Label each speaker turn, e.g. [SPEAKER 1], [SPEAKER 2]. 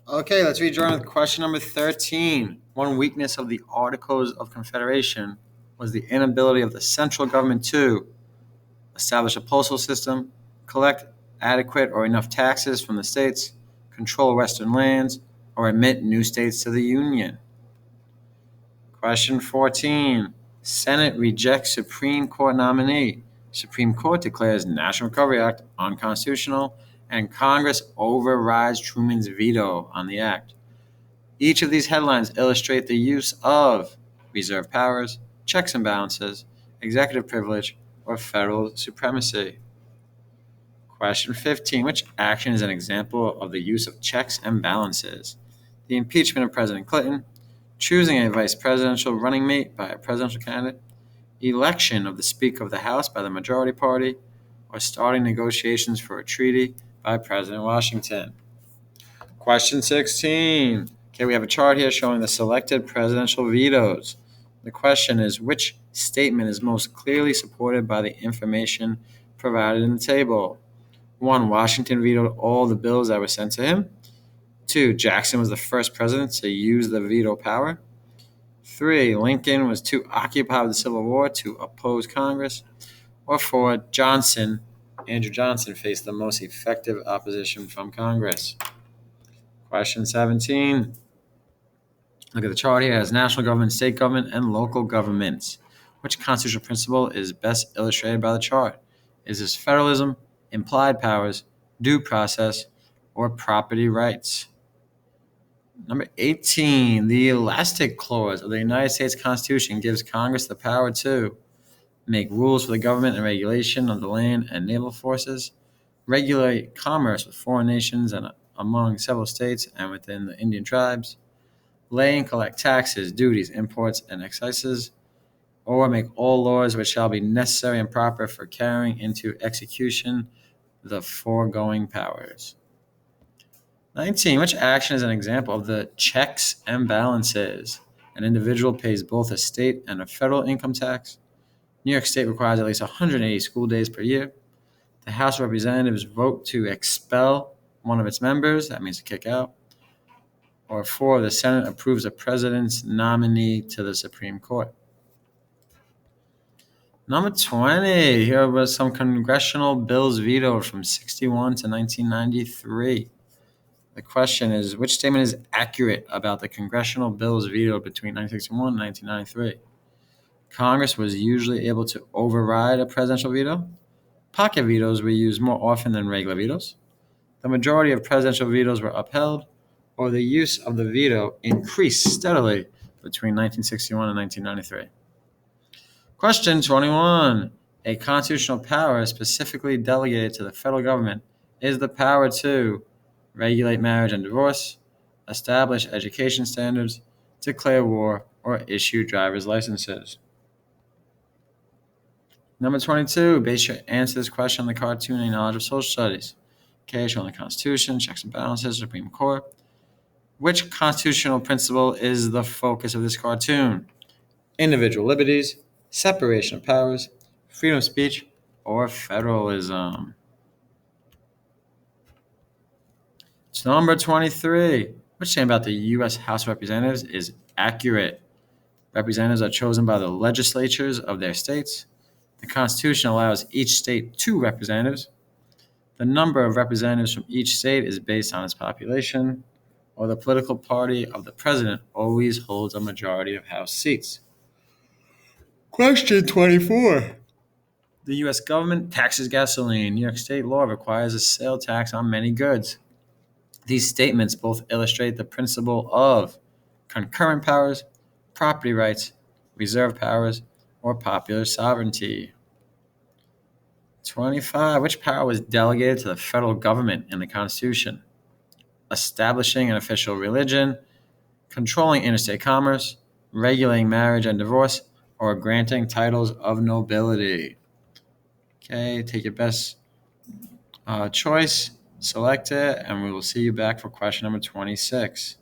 [SPEAKER 1] Okay, let's rejoin with question number 13. One weakness of the Articles of Confederation was the inability of the central government to establish a postal system, collect adequate or enough taxes from the states, control Western lands, or admit new states to the Union. Question 14. Senate rejects Supreme Court nominee. Supreme Court declares National Recovery Act unconstitutional, and Congress overrides Truman's veto on the act. Each of these headlines illustrate the use of reserve powers, checks and balances, executive privilege, or federal supremacy. Question 15. Which action is an example of the use of checks and balances? The impeachment of President Clinton, choosing a vice presidential running mate by a presidential candidate, election of the Speaker of the House by the majority party, or starting negotiations for a treaty by President Washington. Question 16. Okay, we have a chart here showing the selected presidential vetoes. The question is, which statement is most clearly supported by the information provided in the table? 1. Washington vetoed all the bills that were sent to him. 2. Jackson was the first president to use the veto power. 3. Lincoln was too occupied with the Civil War to oppose Congress. Or 4. Andrew Johnson faced the most effective opposition from Congress. Question 17. Look at the chart here. It has national government, state government, and local governments. Which constitutional principle is best illustrated by the chart? Is this federalism, implied powers, due process, or property rights? Number 18. The elastic clause of the United States Constitution gives Congress the power to make rules for the government and regulation of the land and naval forces, regulate commerce with foreign nations and among several states and within the Indian tribes, lay and collect taxes, duties, imports, and excises, or make all laws which shall be necessary and proper for carrying into execution the foregoing powers. 19. Which action is an example of the checks and balances? An individual pays both a state and a federal income tax. New York State requires at least 180 school days per year. The House of Representatives vote to expel one of its members, that means to kick out. Or 4. The Senate approves a president's nominee to the Supreme Court. Number 20. Here were some congressional bills vetoed from 61 to 1993. The question is, which statement is accurate about the congressional bills vetoed between 1961 and 1993? Congress was usually able to override a presidential veto. Pocket vetoes were used more often than regular vetoes. The majority of presidential vetoes were upheld, or the use of the veto increased steadily between 1961 and 1993. Question 21. A constitutional power specifically delegated to the federal government is the power to regulate marriage and divorce, establish education standards, declare war, or issue driver's licenses. Number 22. Base your answer to this question on the cartoon and knowledge of social studies. Okay, showing the Constitution, checks and balances, Supreme Court. Which constitutional principle is the focus of this cartoon? Individual liberties, separation of powers, freedom of speech, or federalism? It's number 23. Which statement about the U.S. House of Representatives is accurate? Representatives are chosen by the legislatures of their states. The Constitution allows each state 2 representatives. The number of representatives from each state is based on its population, or the political party of the president always holds a majority of House seats. Question 24. The U.S. government taxes gasoline. New York state law requires a sale tax on many goods. These statements both illustrate the principle of concurrent powers, property rights, reserve powers, or popular sovereignty. 25. Which power was delegated to the federal government in the Constitution? Establishing an official religion, controlling interstate commerce, regulating marriage and divorce, or granting titles of nobility. Okay, take your best choice, select it, and we will see you back for question number 26.